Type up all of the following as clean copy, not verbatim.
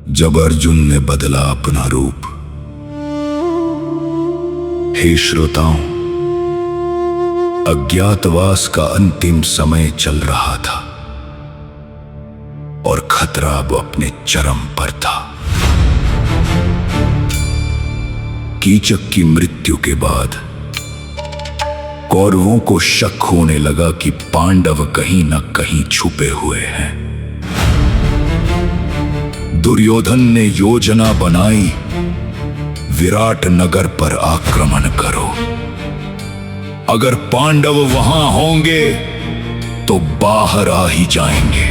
जब अर्जुन ने बदला अपना रूप। हे श्रोताओं, अज्ञातवास का अंतिम समय चल रहा था और खतरा अब अपने चरम पर था। कीचक की मृत्यु के बाद कौरवों को शक होने लगा कि पांडव कहीं न कहीं छुपे हुए हैं। दुर्योधन ने योजना बनाई, विराट नगर पर आक्रमण करो। अगर पांडव वहां होंगे तो बाहर आ ही जाएंगे।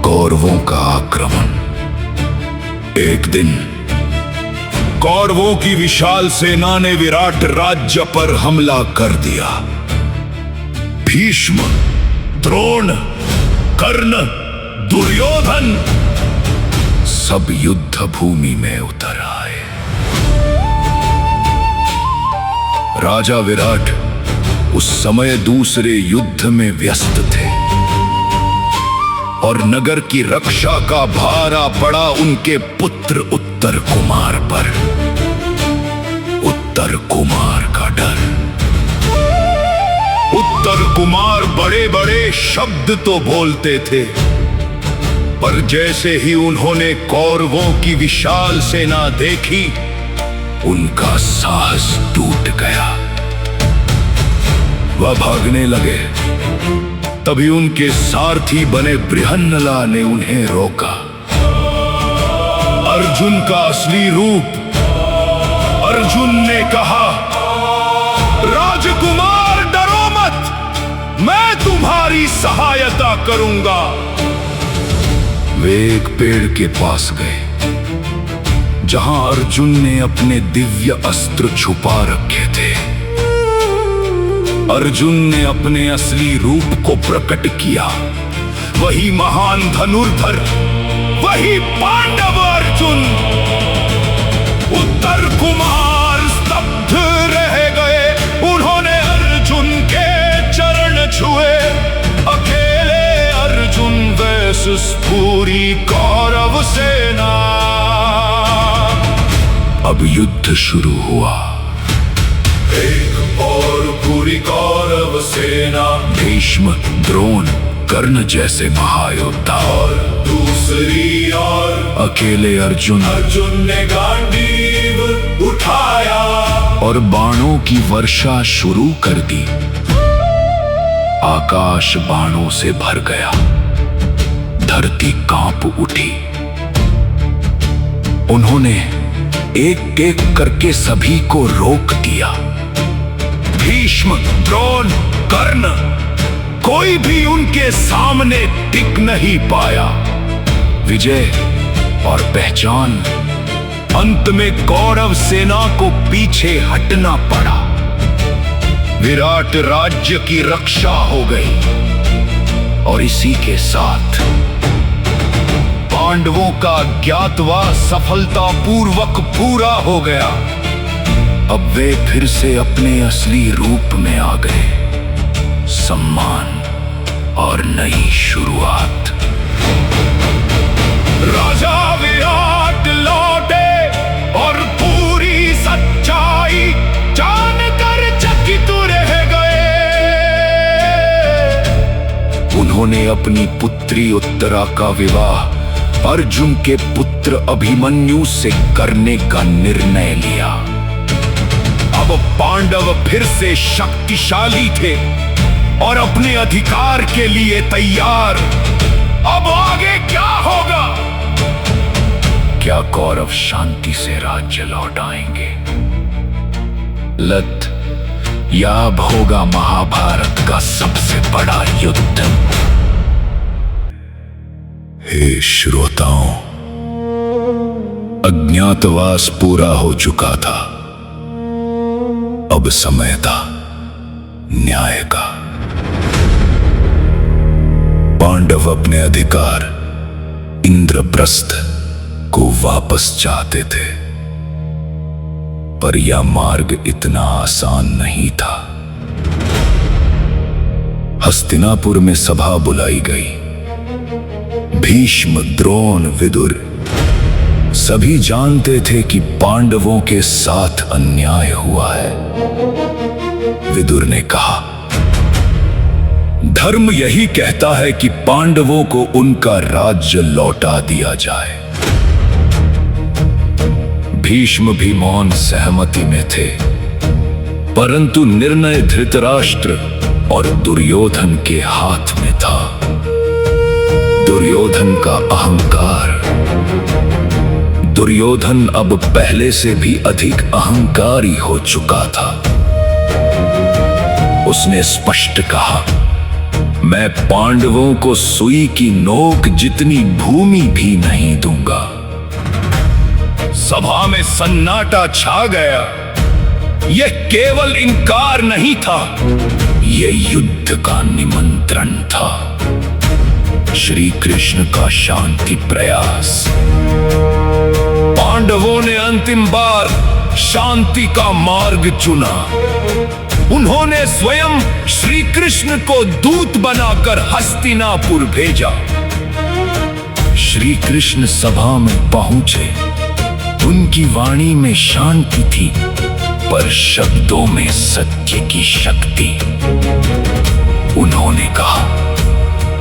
कौरवों का आक्रमण। एक दिन कौरवों की विशाल सेना ने विराट राज्य पर हमला कर दिया। भीष्म, द्रोण, कर्ण, दुर्योधन सब युद्ध भूमि में उतर आए। राजा विराट उस समय दूसरे युद्ध में व्यस्त थे और नगर की रक्षा का भार आ पड़ा उनके पुत्र उत्तर कुमार पर। उत्तर कुमार का डर। उत्तर कुमार बड़े बड़े शब्द तो बोलते थे, पर जैसे ही उन्होंने कौरवों की विशाल सेना देखी, उनका साहस टूट गया। वह भागने लगे। तभी उनके सारथी बने बृहन्नला ने उन्हें रोका। अर्जुन का असली रूप। अर्जुन ने कहा, राजकुमार डरो मत, मैं तुम्हारी सहायता करूंगा। वे एक पेड़ के पास गए जहां अर्जुन ने अपने दिव्य अस्त्र छुपा रखे थे। अर्जुन ने अपने असली रूप को प्रकट किया। वही महान धनुर्धर, वही पांडव अर्जुन। उत्तर कुमार स्तब्ध रह गए। उन्होंने अर्जुन के चरण छुए। अकेले अर्जुन वर्सेस पूरी कौरव सेना। अब युद्ध शुरू हुआ। एक और पूरी कौरव सेना, भीष्म, द्रोण, कर्ण जैसे महायोद्धा, और दूसरी ओर अकेले अर्जुन। अर्जुन ने गांडीव उठाया और बाणों की वर्षा शुरू कर दी। आकाश बाणों से भर गया। धरती कांप उठी। उन्होंने एक एक करके सभी को रोक दिया। भीष्म, द्रोण, कर्ण, कोई भी उनके सामने टिक नहीं पाया। विजय और पहचान। अंत में कौरव सेना को पीछे हटना पड़ा। विराट राज्य की रक्षा हो गई और इसी के साथ पांडवों का अज्ञातवास सफलतापूर्वक पूरा हो गया। अब वे फिर से अपने असली रूप में आ गए। सम्मान और नई शुरुआत। राजा विराट लौटे और पूरी सच्चाई जानकर चकित रह गए। उन्होंने अपनी पुत्री उत्तरा का विवाह अर्जुन के पुत्र अभिमन्यु से करने का निर्णय लिया। अब पांडव फिर से शक्तिशाली थे और अपने अधिकार के लिए तैयार। अब आगे क्या होगा? क्या कौरव शांति से राज्य लौट आएंगे? लत या अब होगा महाभारत का सबसे बड़ा युद्ध? हे श्रोताओं, अज्ञातवास पूरा हो चुका था। अब समय था न्याय का। पांडव अपने अधिकार इंद्रप्रस्थ को वापस चाहते थे, पर यह मार्ग इतना आसान नहीं था। हस्तिनापुर में सभा बुलाई गई। भीष्म, द्रोण, विदुर सभी जानते थे कि पांडवों के साथ अन्याय हुआ है। विदुर ने कहा, धर्म यही कहता है कि पांडवों को उनका राज्य लौटा दिया जाए। भीष्म भी मौन सहमति में थे, परंतु निर्णय धृतराष्ट्र और दुर्योधन के हाथ में था। दुर्योधन का अहंकार। दुर्योधन अब पहले से भी अधिक अहंकारी हो चुका था। उसने स्पष्ट कहा, मैं पांडवों को सुई की नोक जितनी भूमि भी नहीं दूंगा। सभा में सन्नाटा छा गया। यह केवल इनकार नहीं था, यह युद्ध का निमंत्रण था। श्री कृष्ण का शांति प्रयास। पांडवों ने अंतिम बार शांति का मार्ग चुना। उन्होंने स्वयं श्री कृष्ण को दूत बनाकर हस्तिनापुर भेजा। श्री कृष्ण सभा में पहुंचे। उनकी वाणी में शांति थी, पर शब्दों में सत्य की शक्ति। उन्होंने कहा,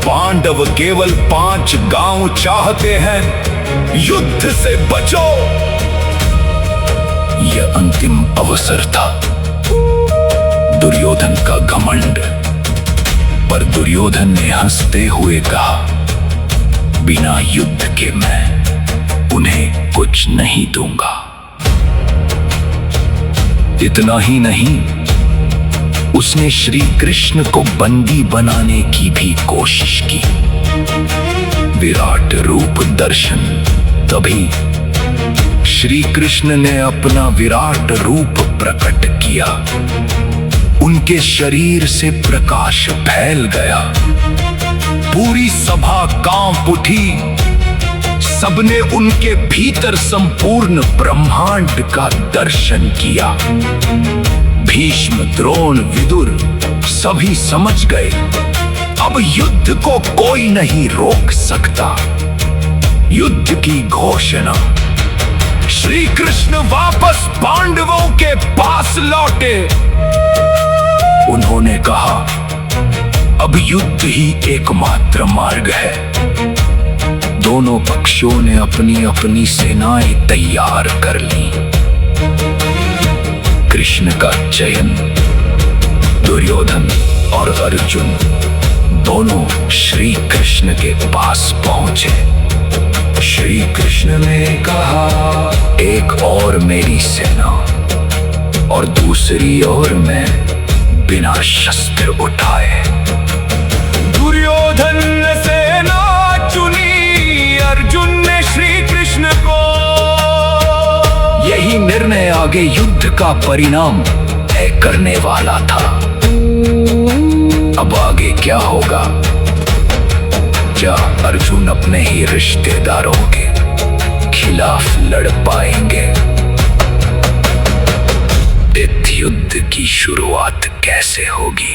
पांडव केवल 5 गांव चाहते हैं, युद्ध से बचो। यह अंतिम अवसर था। दुर्योधन का घमंड। पर दुर्योधन ने हंसते हुए कहा, बिना युद्ध के मैं उन्हें कुछ नहीं दूंगा। इतना ही नहीं, उसने श्री कृष्ण को बंदी बनाने की भी कोशिश की। विराट रूप दर्शन। तभी श्री कृष्ण ने अपना विराट रूप प्रकट किया। उनके शरीर से प्रकाश फैल गया। पूरी सभा कांप उठी। सबने उनके भीतर संपूर्ण ब्रह्मांड का दर्शन किया। भीष्म, द्रोण, विदुर सभी समझ गए, अब युद्ध को कोई नहीं रोक सकता। युद्ध की घोषणा। श्री कृष्ण वापस पांडवों के पास लौटे। उन्होंने कहा, अब युद्ध ही एकमात्र मार्ग है। दोनों पक्षों ने अपनी अपनी सेनाएं तैयार कर ली। कृष्ण का चयन। दुर्योधन और अर्जुन दोनों श्री कृष्ण के पास पहुंचे। श्री कृष्ण ने कहा, एक और मेरी सेना और दूसरी ओर मैं बिना शस्त्र उठाए। दुर्योधन ने सेना चुनी, अर्जुन ने श्री कृष्ण को। यही निर्णय आगे युद्ध का परिणाम तय करने वाला था। अब आगे क्या होगा? क्या अर्जुन अपने ही रिश्तेदारों के खिलाफ लड़ पाएंगे? इस युद्ध की शुरुआत कैसे होगी?